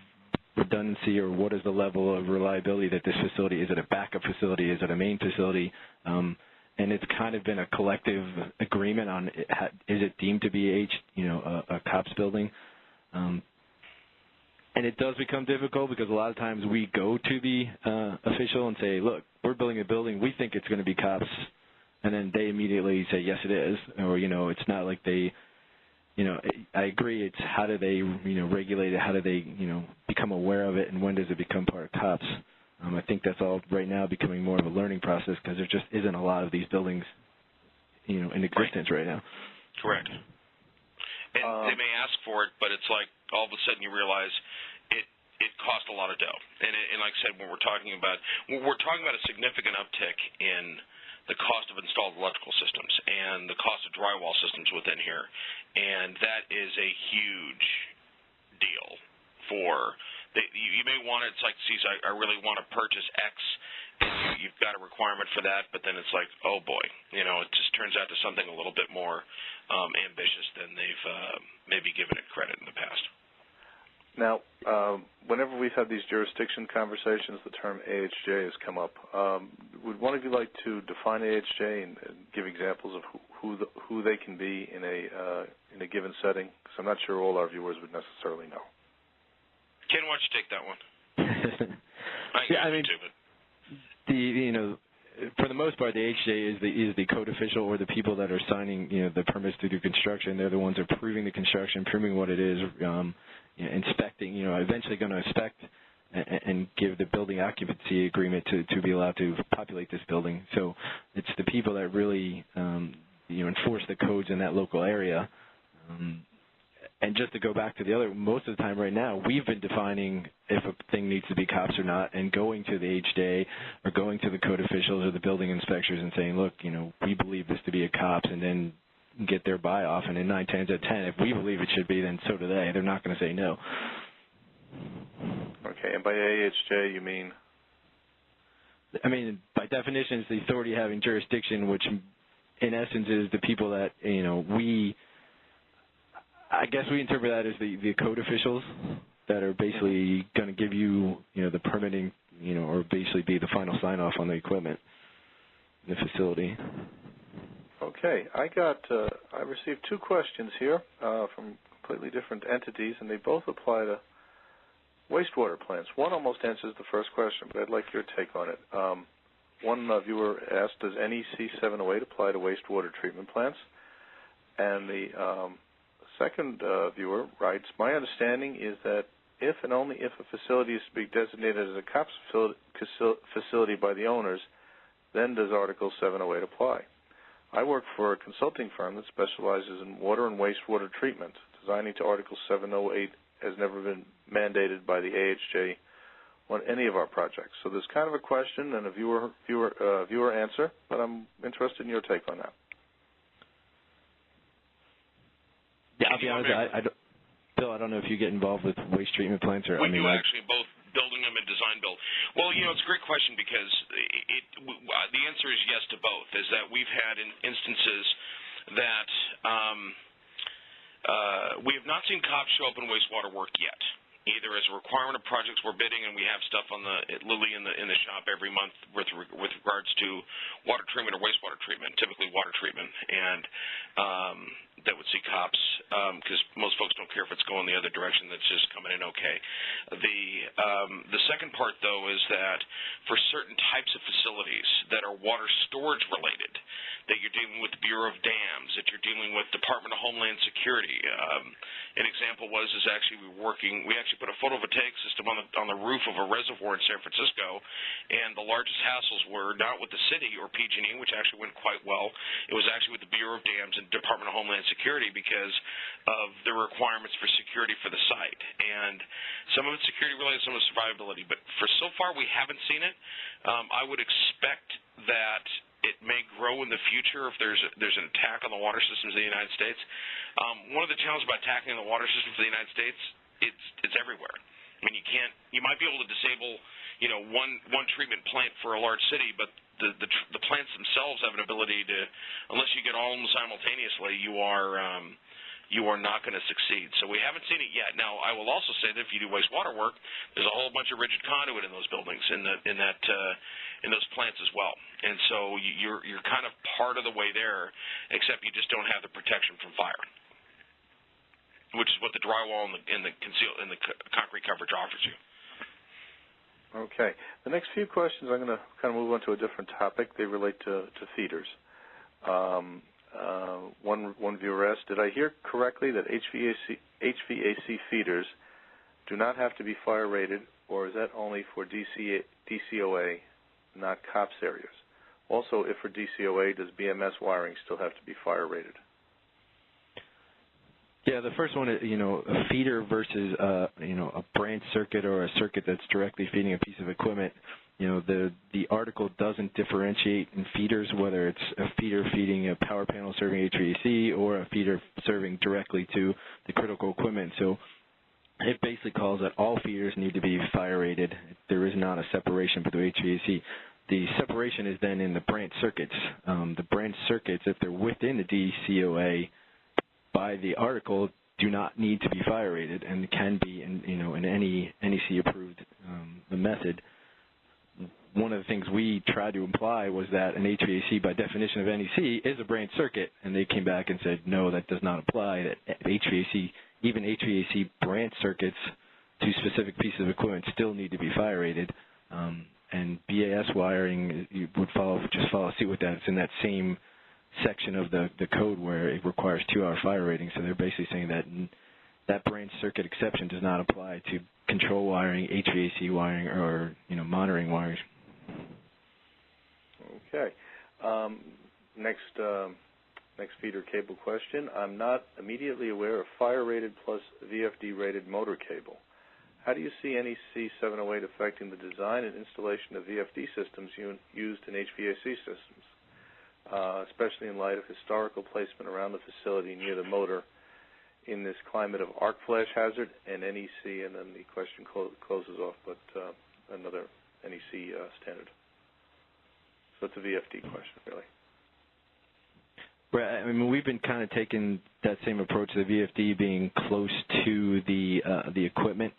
redundancy, or what is the level of reliability that this facility, is it a backup facility, is it a main facility, and it's kind of been a collective agreement on is it deemed to be a COPS building. And it does become difficult because a lot of times we go to the official and say, look, we're building a building, we think it's going to be COPS, and then they immediately say, yes, it is, or, it's not like they, I agree, it's how do they, regulate it, how do they, become aware of it, and when does it become part of COPS? I think that's all right now becoming more of a learning process because there just isn't a lot of these buildings, in existence right now. Correct. And they may ask for it, but it's like all of a sudden you realize it costs a lot of dough. And like I said, when we're talking about a significant uptick in the cost of installed electrical systems and the cost of drywall systems within here, and that is a huge deal for. You may want it. It's like, geez, I really want to purchase X, and you've got a requirement for that, but then it's like, oh boy, it just turns out to something a little bit more ambitious than they've maybe given it credit in the past. Now, whenever we've had these jurisdiction conversations, the term AHJ has come up. Would one of you like to define AHJ and give examples of who they can be in a given setting? Because I'm not sure all our viewers would necessarily know. Ken, why don't you take that one? For the most part, the HJ is the code official or the people that are signing, the permits to do construction. They're the ones approving the construction, proving what it is, inspecting, eventually going to inspect and give the building occupancy agreement to be allowed to populate this building. So it's the people that really, enforce the codes in that local area. And just to go back to the other, most of the time right now, we've been defining if a thing needs to be COPS or not and going to the HJ or going to the code officials or the building inspectors and saying, look, we believe this to be a COPS, and then get their buy-off. And in 9 times out of 10, if we believe it should be, then so do they. They're not going to say no. Okay, and by AHJ you mean? I mean, by definition, it's the authority having jurisdiction, which in essence is the people that, I guess we interpret that as the code officials that are basically going to give you, the permitting, or basically be the final sign-off on the equipment in the facility. Okay, I received 2 questions here from completely different entities, and they both apply to wastewater plants. One almost answers the first question, but I'd like your take on it. One viewer asked, does NEC 708 apply to wastewater treatment plants? And the second viewer writes, my understanding is that if and only if a facility is to be designated as a COPS facility by the owners, then does Article 708 apply. I work for a consulting firm that specializes in water and wastewater treatment. Designing to Article 708 has never been mandated by the AHJ on any of our projects. So there's kind of a question and a viewer answer, but I'm interested in your take on that. Yeah, I'll be honest, Bill, I don't know if you get involved with waste treatment plants or... We do actually, both building them and design build. Well, it's a great question because the answer is yes to both, is that we've had instances that we have not seen COPS show up in wastewater work yet, either as a requirement of projects we're bidding, and we have stuff on Lily in the shop every month with regards to water treatment or wastewater treatment, typically water treatment, and that would see COPS because most folks don't care if it's going the other direction. That's just coming in okay. The second part, though, is that for certain types of facilities that are water storage related, that you're dealing with the Bureau of Dams, that you're dealing with Department of Homeland Security. An example was we actually put a photovoltaic system on the roof of a reservoir in San Francisco, and the largest hassles were not with the city or PG&E, which actually went quite well. It was actually with the Bureau of Dams and Department of Homeland Security because of the requirements for security for the site. And some of it's security related, some of it's survivability. But for so far, we haven't seen it. I would expect that it may grow in the future if there's an attack on the water systems of the United States. One of the challenges about attacking the water systems of the United States, it's everywhere. I mean, you might be able to disable, one treatment plant for a large city, but the plants themselves have an ability to, unless you get all of them simultaneously, you are you are not going to succeed. So we haven't seen it yet. Now, I will also say that if you do wastewater work, there's a whole bunch of rigid conduit in those buildings, in those plants as well. And so you're kind of part of the way there, except you just don't have the protection from fire, which is what the drywall and the concrete coverage offers you. Okay. The next few questions, I'm going to kind of move on to a different topic. They relate to feeders. One viewer asked, did I hear correctly that HVAC feeders do not have to be fire rated, or is that only for DCOA, not COPS areas? Also, if for DCOA, does BMS wiring still have to be fire rated? Yeah, the first one is, a feeder versus, a branch circuit or a circuit that's directly feeding a piece of equipment. The article doesn't differentiate in feeders, whether it's a feeder feeding a power panel serving HVAC or a feeder serving directly to the critical equipment. So it basically calls that all feeders need to be fire rated. There is not a separation between HVAC. The separation is then in the branch circuits. The branch circuits, if they're within the DCOA, by the article, do not need to be fire rated and can be in any NEC approved method. One of the things we tried to imply was that an HVAC, by definition of NEC, is a branch circuit, and they came back and said, no, that does not apply, that even HVAC branch circuits to specific pieces of equipment still need to be fire rated, and BAS wiring would follow suit with that. It's in that same section of the code where it requires 2-hour fire rating, so they're basically saying that that branch circuit exception does not apply to control wiring, HVAC wiring, or monitoring wires. Okay. Next feeder cable question. I'm not immediately aware of fire-rated plus VFD-rated motor cable. How do you see NEC 708 affecting the design and installation of VFD systems used in HVAC systems, especially in light of historical placement around the facility near the motor in this climate of arc flash hazard and NEC? And then the question closes off, but another NEC standard. So it's a VFD question, really. Right. I mean, we've been kind of taking that same approach to the VFD being close to the equipment.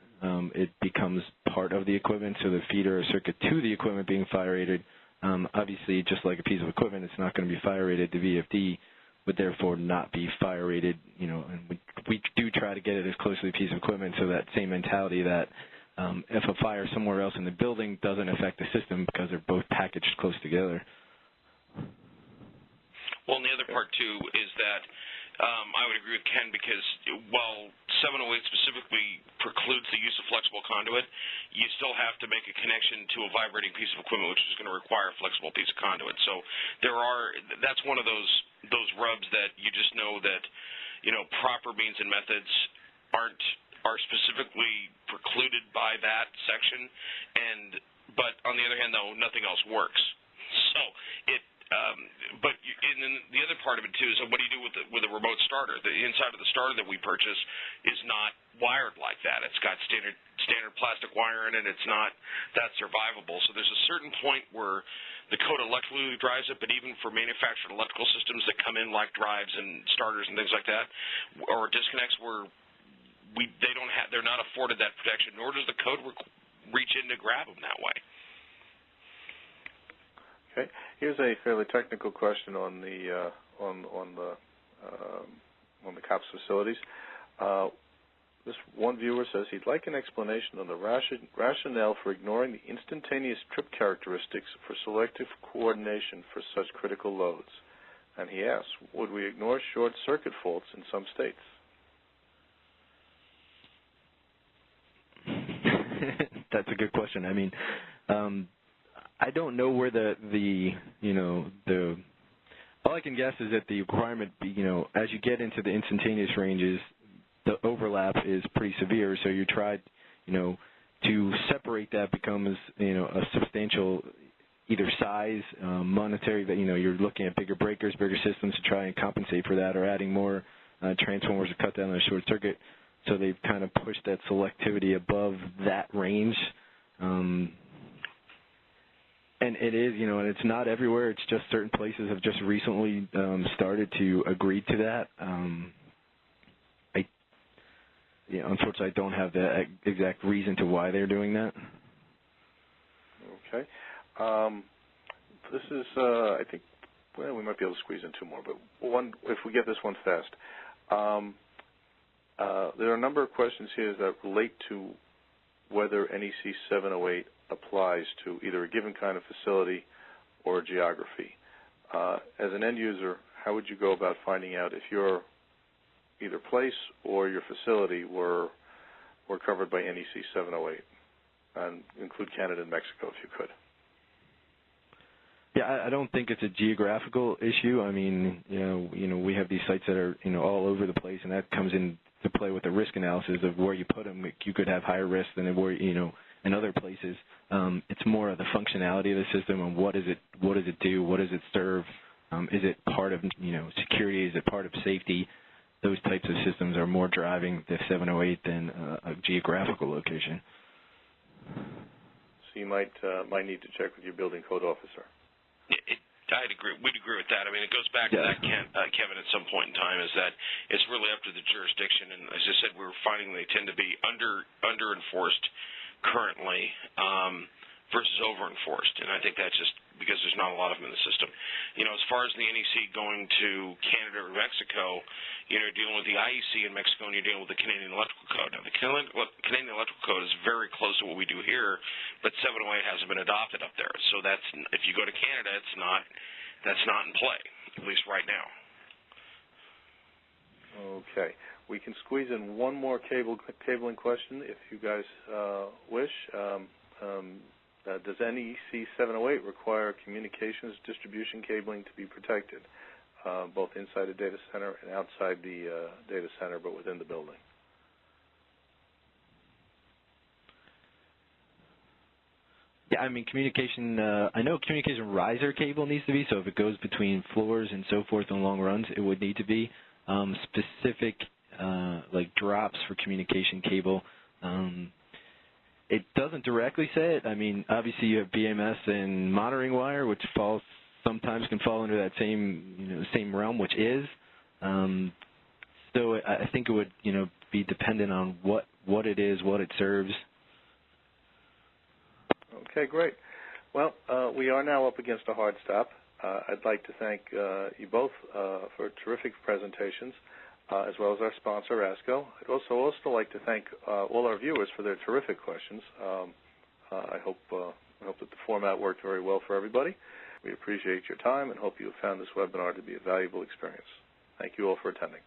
It becomes part of the equipment, so the feeder or circuit to the equipment being fire rated. Obviously, just like a piece of equipment, it's not going to be fire rated. The VFD would therefore not be fire rated. And we do try to get it as close to the piece of equipment, so that same mentality that if a fire somewhere else in the building doesn't affect the system because they're both packaged close together. Well, and the other part, too, is that I would agree with Ken because while 708 specifically precludes the use of flexible conduit, you still have to make a connection to a vibrating piece of equipment, which is going to require a flexible piece of conduit. So that's one of those rubs that you just know that, proper means and methods are specifically precluded by that section, but on the other hand, though, nothing else works. So and then the other part of it too is what do you do with a remote starter? The inside of the starter that we purchase is not wired like that. It's got standard plastic wire in it. It's not that survivable. So there's a certain point where the code electrically drives it, but even for manufactured electrical systems that come in like drives and starters and things like that, or disconnects, where they're not afforded that protection, nor does the code reach in to grab them that way. Okay. Here's a fairly technical question on the COPS facilities. This one viewer says he'd like an explanation on the rationale for ignoring the instantaneous trip characteristics for selective coordination for such critical loads. And he asks, would we ignore short circuit faults in some states? That's a good question. I mean, I don't know where all I can guess is that the requirement, as you get into the instantaneous ranges, the overlap is pretty severe. So you try, to separate that becomes, a substantial either size, monetary, that, you're looking at bigger breakers, bigger systems to try and compensate for that, or adding more transformers to cut down on the short circuit. So they've kind of pushed that selectivity above that range. And it is, and it's not everywhere. It's just certain places have just recently started to agree to that. unfortunately, I don't have the exact reason to why they're doing that. Okay. This is, I think, well, we might be able to squeeze in two more, but one, if we get this one fast. There are a number of questions here that relate to whether NEC 708 applies to either a given kind of facility or geography. As an end user, how would you go about finding out if your either place or your facility were covered by NEC 708? And include Canada and Mexico if you could. Yeah, I don't think it's a geographical issue. I mean, we have these sites that are, all over the place, and that comes into play with the risk analysis of where you put them. You could have higher risk than where, in other places. It's more of the functionality of the system and what does it do, what does it serve, is it part of, security, is it part of safety? Those types of systems are more driving the 708 than a geographical location. So you might need to check with your building code officer. I'd agree. We'd agree with that. I mean, it goes back to that, Kevin, at some point in time, is that it's really up to the jurisdiction. And as I said, we're finding they tend to be under-enforced currently versus over-enforced. And I think that's just because there's not a lot of them in the system. As far as the NEC going to Canada or Mexico, you're dealing with the IEC in Mexico and you're dealing with the Canadian Electrical Code. Now, the Canadian Electrical Code is very close to what we do here, but 708 hasn't been adopted up there. So that's, if you go to Canada, that's not in play, at least right now. Okay. We can squeeze in one more cabling question if you guys wish. Does NEC 708 require communications distribution cabling to be protected, both inside the data center and outside the data center, but within the building? Yeah, I mean, communication, I know communication riser cable needs to be, so if it goes between floors and so forth on long runs, it would need to be. Specific, like drops for communication cable, it doesn't directly say it. I mean, obviously you have BMS and monitoring wire, which sometimes can fall under that same realm, which is. So I think it would, be dependent on what it is, what it serves. Okay, great. Well, we are now up against a hard stop. I'd like to thank you both for terrific presentations, as well as our sponsor, ASCO. I'd also like to thank all our viewers for their terrific questions. I hope that the format worked very well for everybody. We appreciate your time and hope you have found this webinar to be a valuable experience. Thank you all for attending.